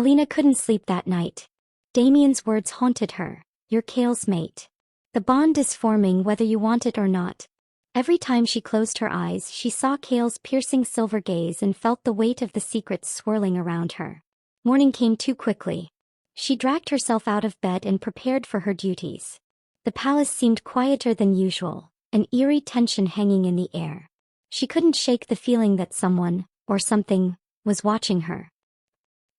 Alina couldn't sleep that night. Damien's words haunted her. You're Kale's mate. The bond is forming whether you want it or not. Every time she closed her eyes, she saw Kale's piercing silver gaze and felt the weight of the secrets swirling around her. Morning came too quickly. She dragged herself out of bed and prepared for her duties. The palace seemed quieter than usual, an eerie tension hanging in the air. She couldn't shake the feeling that someone, or something, was watching her.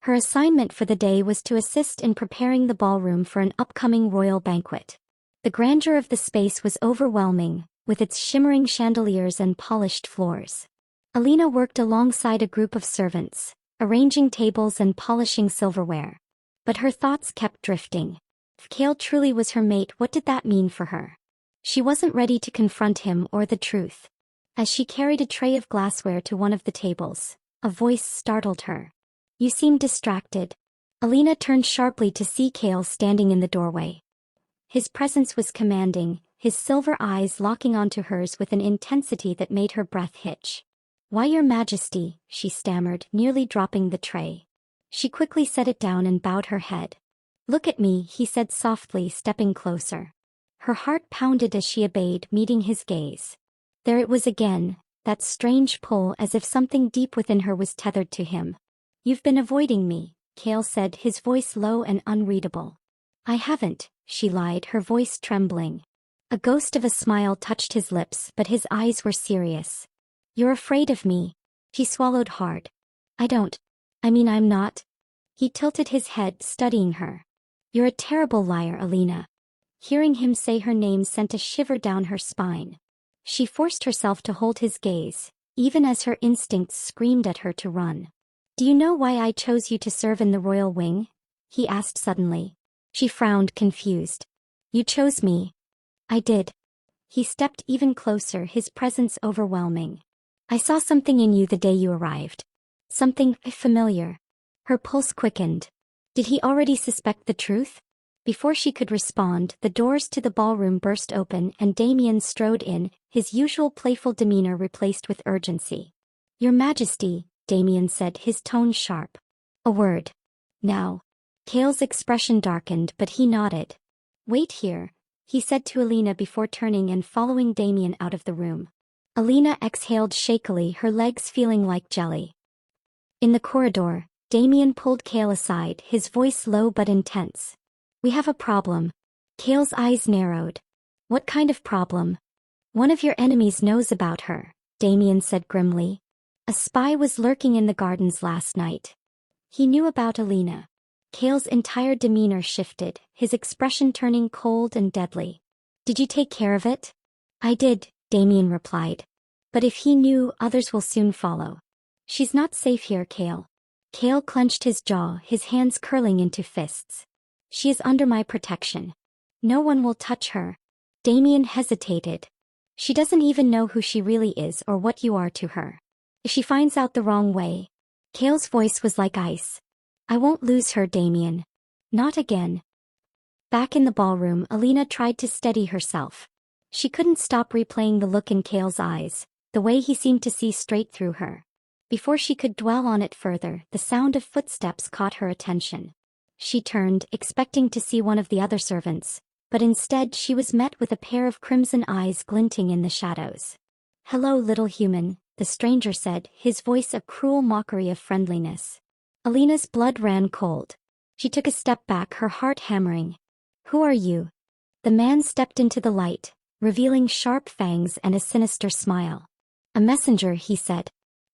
Her assignment for the day was to assist in preparing the ballroom for an upcoming royal banquet. The grandeur of the space was overwhelming, with its shimmering chandeliers and polished floors. Alina worked alongside a group of servants, arranging tables and polishing silverware. But her thoughts kept drifting. If Kale truly was her mate, what did that mean for her? She wasn't ready to confront him or the truth. As she carried a tray of glassware to one of the tables, a voice startled her. You seem distracted. Alina turned sharply to see Kale standing in the doorway. His presence was commanding, his silver eyes locking onto hers with an intensity that made her breath hitch. Why, Your Majesty, she stammered, nearly dropping the tray. She quickly set it down and bowed her head. Look at me, he said softly, stepping closer. Her heart pounded as she obeyed, meeting his gaze. There it was again, that strange pull, as if something deep within her was tethered to him. You've been avoiding me, Kale said, his voice low and unreadable. I haven't, she lied, her voice trembling. A ghost of a smile touched his lips, but his eyes were serious. You're afraid of me? She swallowed hard. I'm not. He tilted his head, studying her. You're a terrible liar, Alina. Hearing him say her name sent a shiver down her spine. She forced herself to hold his gaze, even as her instincts screamed at her to run. Do you know why I chose you to serve in the royal wing? He asked suddenly. She frowned, confused. You chose me. I did. He stepped even closer, his presence overwhelming. I saw something in you the day you arrived. Something familiar. Her pulse quickened. Did he already suspect the truth? Before she could respond, the doors to the ballroom burst open and Damien strode in, his usual playful demeanor replaced with urgency. Your Majesty, Damien said, his tone sharp. A word. Now. Kale's expression darkened, but he nodded. Wait here, he said to Alina before turning and following Damien out of the room. Alina exhaled shakily, her legs feeling like jelly. In the corridor, Damien pulled Kale aside, his voice low but intense. We have a problem. Kale's eyes narrowed. What kind of problem? One of your enemies knows about her, Damien said grimly. A spy was lurking in the gardens last night. He knew about Alina. Kale's entire demeanor shifted, his expression turning cold and deadly. Did you take care of it? I did, Damien replied. But if he knew, others will soon follow. She's not safe here, Kale. Kale clenched his jaw, his hands curling into fists. She is under my protection. No one will touch her. Damien hesitated. She doesn't even know who she really is or what you are to her. If she finds out the wrong way. Kale's voice was like ice. I won't lose her, Damien. Not again. Back in the ballroom, Alina tried to steady herself. She couldn't stop replaying the look in Kale's eyes, the way he seemed to see straight through her. Before she could dwell on it further, the sound of footsteps caught her attention. She turned, expecting to see one of the other servants, but instead she was met with a pair of crimson eyes glinting in the shadows. Hello, little human, the stranger said, his voice a cruel mockery of friendliness. Alina's blood ran cold. She took a step back, her heart hammering. Who are you? The man stepped into the light, revealing sharp fangs and a sinister smile. A messenger, he said.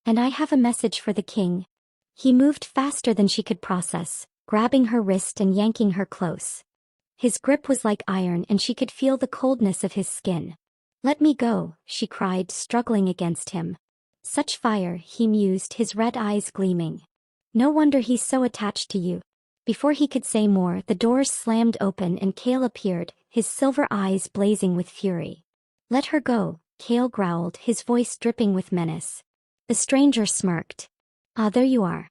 And I have a message for the king. He moved faster than she could process, grabbing her wrist and yanking her close. His grip was like iron and she could feel the coldness of his skin. Let me go, she cried, struggling against him. Such fire, he mused, his red eyes gleaming. No wonder he's so attached to you. Before he could say more, the doors slammed open and Kale appeared, his silver eyes blazing with fury. Let her go, Kale growled, his voice dripping with menace. The stranger smirked. Ah, there you are.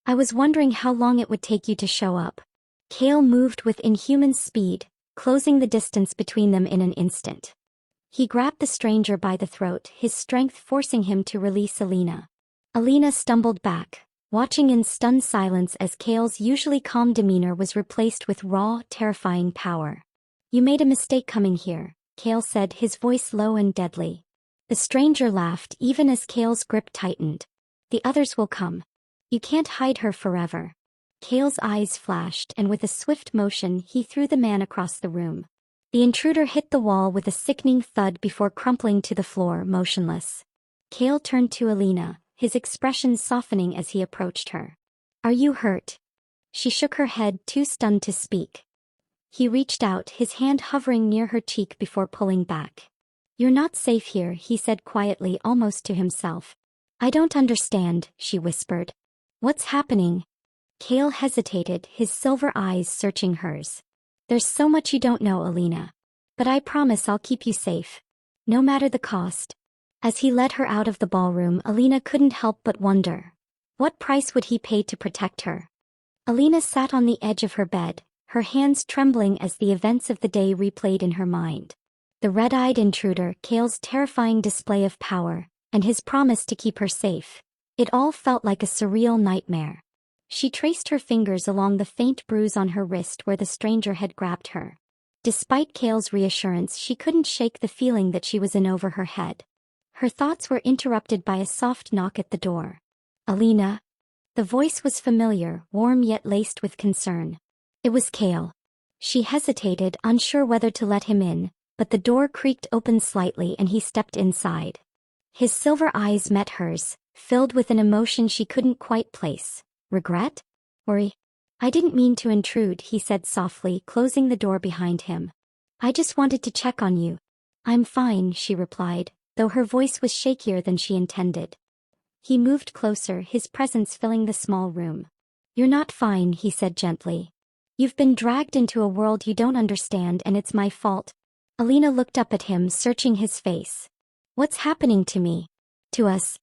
I was wondering how long it would take you to show up. Kale moved with inhuman speed, closing the distance between them in an instant. He grabbed the stranger by the throat, his strength forcing him to release Alina. Alina stumbled back, watching in stunned silence as Kale's usually calm demeanor was replaced with raw, terrifying power. "You made a mistake coming here," Kale said, his voice low and deadly. The stranger laughed even as Kale's grip tightened. "The others will come. You can't hide her forever." Kale's eyes flashed, and with a swift motion he threw the man across the room. The intruder hit the wall with a sickening thud before crumpling to the floor, motionless. Kale turned to Alina, his expression softening as he approached her. "Are you hurt?" She shook her head, too stunned to speak. He reached out, his hand hovering near her cheek before pulling back. "You're not safe here," he said quietly, almost to himself. "I don't understand," she whispered. "What's happening?" Kale hesitated, his silver eyes searching hers. "There's so much you don't know, Alina. But I promise I'll keep you safe. No matter the cost." As he led her out of the ballroom, Alina couldn't help but wonder. What price would he pay to protect her? Alina sat on the edge of her bed, her hands trembling as the events of the day replayed in her mind. The red-eyed intruder, Kale's terrifying display of power, and his promise to keep her safe. It all felt like a surreal nightmare. She traced her fingers along the faint bruise on her wrist where the stranger had grabbed her. Despite Kale's reassurance, she couldn't shake the feeling that she was in over her head. Her thoughts were interrupted by a soft knock at the door. "Alina?" The voice was familiar, warm yet laced with concern. It was Kale. She hesitated, unsure whether to let him in, but the door creaked open slightly and he stepped inside. His silver eyes met hers, filled with an emotion she couldn't quite place. Regret? Worry? "I didn't mean to intrude," he said softly, closing the door behind him. "I just wanted to check on you." "I'm fine," she replied, though her voice was shakier than she intended. He moved closer, his presence filling the small room. "You're not fine," he said gently. "You've been dragged into a world you don't understand, and it's my fault." Alina looked up at him, searching his face. "What's happening to me? To us?"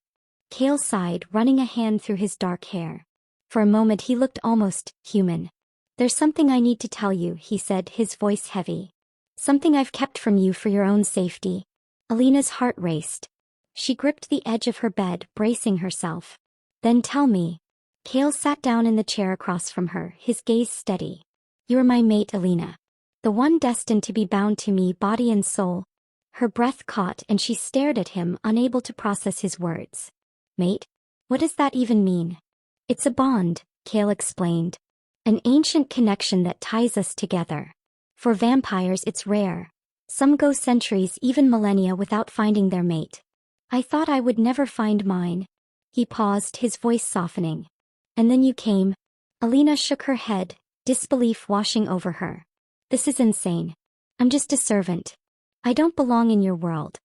Kale sighed, running a hand through his dark hair. For a moment he looked almost human. "There's something I need to tell you," he said, his voice heavy. "Something I've kept from you for your own safety." Alina's heart raced. She gripped the edge of her bed, bracing herself. "Then tell me." Kale sat down in the chair across from her, his gaze steady. "You're my mate, Alina. The one destined to be bound to me, body and soul." Her breath caught and she stared at him, unable to process his words. "Mate? What does that even mean?" "It's a bond," Kale explained. "An ancient connection that ties us together. For vampires it's rare. Some go centuries, even millennia, without finding their mate. I thought I would never find mine." He paused, his voice softening. "And then you came." Alina shook her head, disbelief washing over her. "This is insane. I'm just a servant. I don't belong in your world."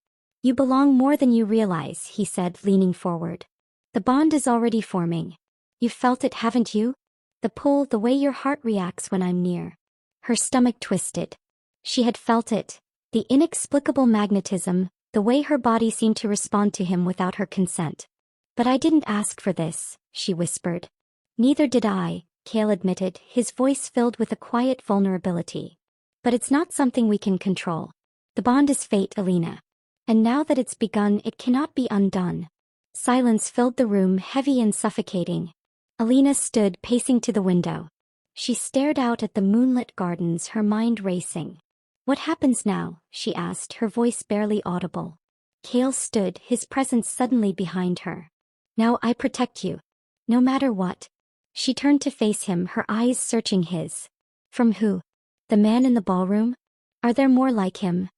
"You belong more than you realize," he said, leaning forward. "The bond is already forming. You've felt it, haven't you? The pull, the way your heart reacts when I'm near." Her stomach twisted. She had felt it. The inexplicable magnetism, the way her body seemed to respond to him without her consent. "But I didn't ask for this," she whispered. "Neither did I," Kale admitted, his voice filled with a quiet vulnerability. "But it's not something we can control. The bond is fate, Alina. And now that it's begun, it cannot be undone." Silence filled the room, heavy and suffocating. Alina stood, pacing to the window. She stared out at the moonlit gardens, her mind racing. "What happens now?" she asked, her voice barely audible. Kale stood, his presence suddenly behind her. "Now I protect you. No matter what." She turned to face him, her eyes searching his. "From who? The man in the ballroom? Are there more like him?"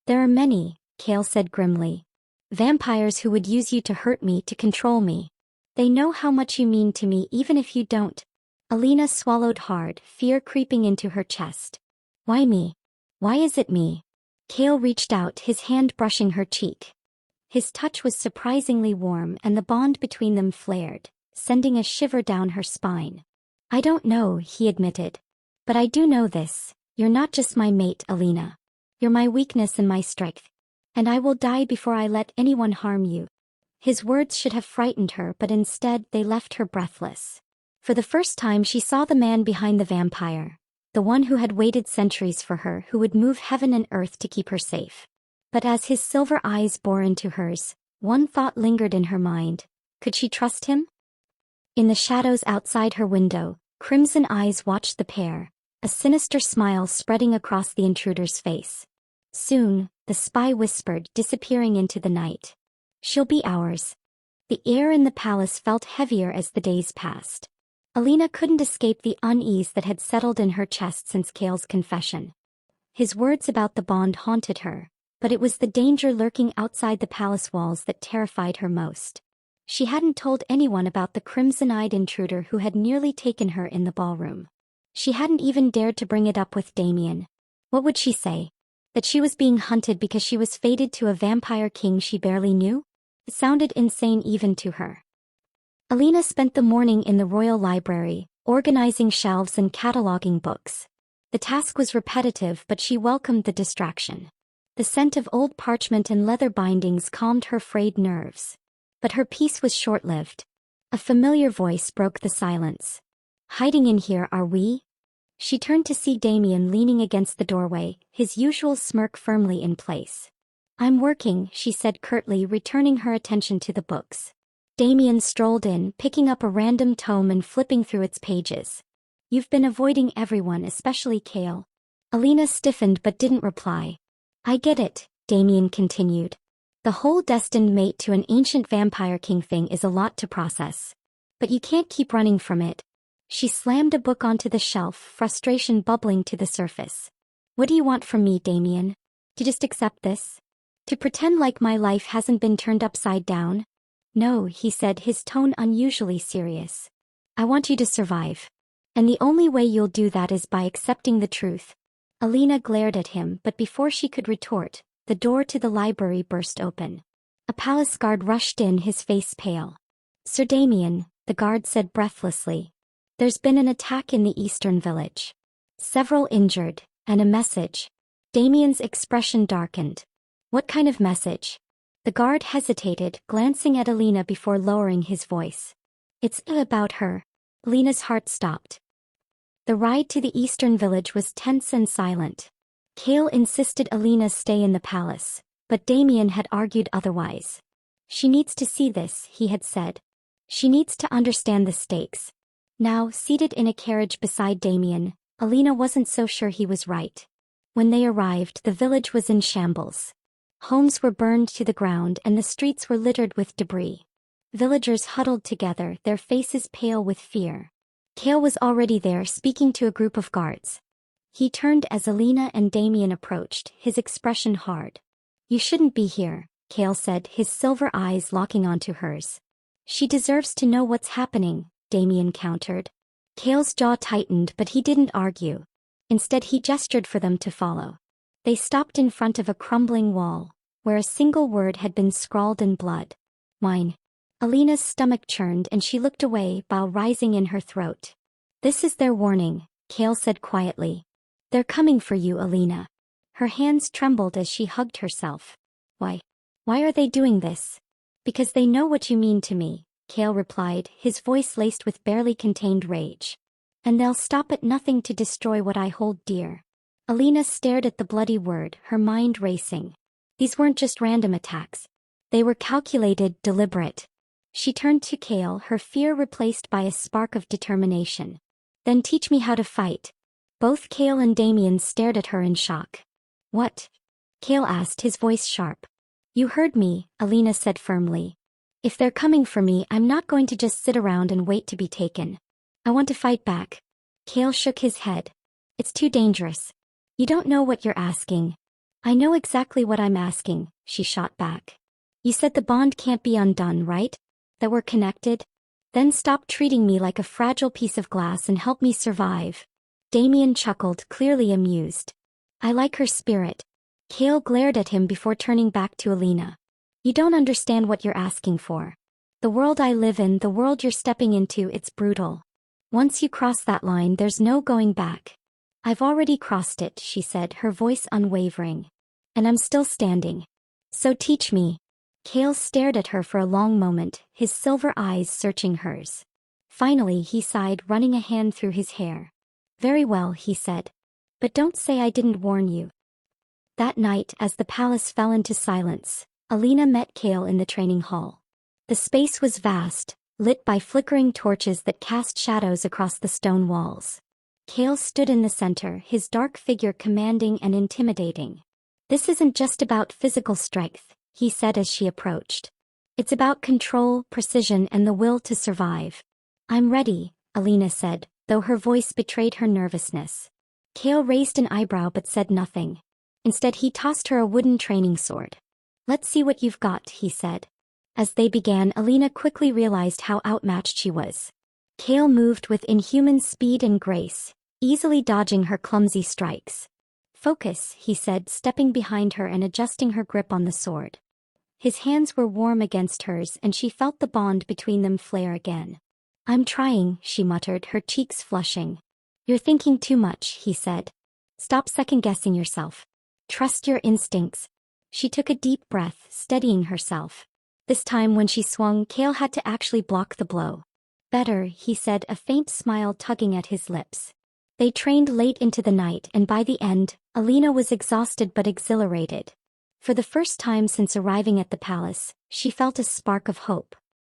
"There are many," Kale said grimly. "Vampires who would use you to hurt me, to control me. They know how much you mean to me even if you don't." Alina swallowed hard, fear creeping into her chest. "Why me? Why is it me?" Kale reached out, his hand brushing her cheek. His touch was surprisingly warm and the bond between them flared, sending a shiver down her spine. "I don't know," he admitted. "But I do know this. You're not just my mate, Alina. You're my weakness and my strength. And I will die before I let anyone harm you." His words should have frightened her, but instead they left her breathless. For the first time she saw the man behind the vampire. The one who had waited centuries for her, who would move heaven and earth to keep her safe. But as his silver eyes bore into hers, one thought lingered in her mind. Could she trust him? In the shadows outside her window, crimson eyes watched the pair, a sinister smile spreading across the intruder's face. Soon, the spy whispered, disappearing into the night. She'll be ours. The air in the palace felt heavier as the days passed. Alina couldn't escape the unease that had settled in her chest since Cale's confession. His words about the bond haunted her, but it was the danger lurking outside the palace walls that terrified her most. She hadn't told anyone about the crimson-eyed intruder who had nearly taken her in the ballroom. She hadn't even dared to bring it up with Damien. What would she say? That she was being hunted because she was fated to a vampire king she barely knew? It sounded insane even to her. Alina spent the morning in the royal library, organizing shelves and cataloging books. The task was repetitive, but she welcomed the distraction. The scent of old parchment and leather bindings calmed her frayed nerves. But her peace was short-lived. A familiar voice broke the silence. "Hiding in here, are we?" She turned to see Damien leaning against the doorway, his usual smirk firmly in place. "I'm working," she said curtly, returning her attention to the books. Damien strolled in, picking up a random tome and flipping through its pages. "You've been avoiding everyone, especially Cale." Alina stiffened but didn't reply. "I get it," Damien continued. "The whole destined mate to an ancient vampire king thing is a lot to process. But you can't keep running from it." She slammed a book onto the shelf, frustration bubbling to the surface. "What do you want from me, Damien? To just accept this? To pretend like my life hasn't been turned upside down?" "No," he said, his tone unusually serious. "I want you to survive. And the only way you'll do that is by accepting the truth." Alina glared at him, but before she could retort, the door to the library burst open. A palace guard rushed in, his face pale. "Sir Damien," the guard said breathlessly. "There's been an attack in the eastern village. Several injured, and a message." Damien's expression darkened. "What kind of message?" The guard hesitated, glancing at Alina before lowering his voice. "It's about her." Alina's heart stopped. The ride to the eastern village was tense and silent. Cale insisted Alina stay in the palace, but Damien had argued otherwise. "She needs to see this," he had said. "She needs to understand the stakes." Now, seated in a carriage beside Damien, Alina wasn't so sure he was right. When they arrived, the village was in shambles. Homes were burned to the ground and the streets were littered with debris. Villagers huddled together, their faces pale with fear. Cale was already there, speaking to a group of guards. He turned as Alina and Damien approached, his expression hard. "You shouldn't be here," Cale said, his silver eyes locking onto hers. "She deserves to know what's happening," Damien countered. Cale's jaw tightened, but he didn't argue. Instead, he gestured for them to follow. They stopped in front of a crumbling wall, where a single word had been scrawled in blood. "Wine." Alina's stomach churned and she looked away, bile rising in her throat. "This is their warning," Cale said quietly. "They're coming for you, Alina." Her hands trembled as she hugged herself. Why are they doing this?" "Because they know what you mean to me," Cale replied, his voice laced with barely contained rage. "And they'll stop at nothing to destroy what I hold dear." Alina stared at the bloody word, her mind racing. These weren't just random attacks. They were calculated, deliberate. She turned to Cale, her fear replaced by a spark of determination. "Then teach me how to fight." Both Cale and Damien stared at her in shock. "What?" Cale asked, his voice sharp. "You heard me," Alina said firmly. "If they're coming for me, I'm not going to just sit around and wait to be taken. I want to fight back." Cale shook his head. "It's too dangerous. You don't know what you're asking." "I know exactly what I'm asking," she shot back. "You said the bond can't be undone, right? That we're connected? Then stop treating me like a fragile piece of glass and help me survive." Damien chuckled, clearly amused. "I like her spirit." Cale glared at him before turning back to Alina. "You don't understand what you're asking for. The world I live in, the world you're stepping into, it's brutal. Once you cross that line, there's no going back." "I've already crossed it," she said, her voice unwavering. "And I'm still standing. So teach me." Cale stared at her for a long moment, his silver eyes searching hers. Finally he sighed, running a hand through his hair. "Very well," he said. "But don't say I didn't warn you." That night, as the palace fell into silence, Alina met Cale in the training hall. The space was vast, lit by flickering torches that cast shadows across the stone walls. Kale stood in the center, his dark figure commanding and intimidating. "This isn't just about physical strength," he said as she approached. "It's about control, precision, and the will to survive." "I'm ready," Alina said, though her voice betrayed her nervousness. Kale raised an eyebrow but said nothing. Instead he tossed her a wooden training sword. "Let's see what you've got," he said. As they began, Alina quickly realized how outmatched she was. Kale moved with inhuman speed and grace, easily dodging her clumsy strikes. "Focus," he said, stepping behind her and adjusting her grip on the sword. His hands were warm against hers and she felt the bond between them flare again. "I'm trying," she muttered, her cheeks flushing. "You're thinking too much," he said. "Stop second-guessing yourself. Trust your instincts." She took a deep breath, steadying herself. This time when she swung, Kale had to actually block the blow. "Better," he said, a faint smile tugging at his lips. They trained late into the night and by the end, Alina was exhausted but exhilarated. For the first time since arriving at the palace, she felt a spark of hope.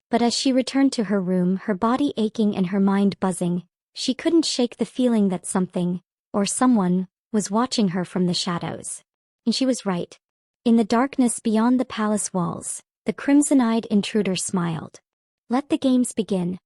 But as she returned to her room, her body aching and her mind buzzing, she couldn't shake the feeling that something, or someone, was watching her from the shadows. And she was right. In the darkness beyond the palace walls, the crimson-eyed intruder smiled. "Let the games begin,"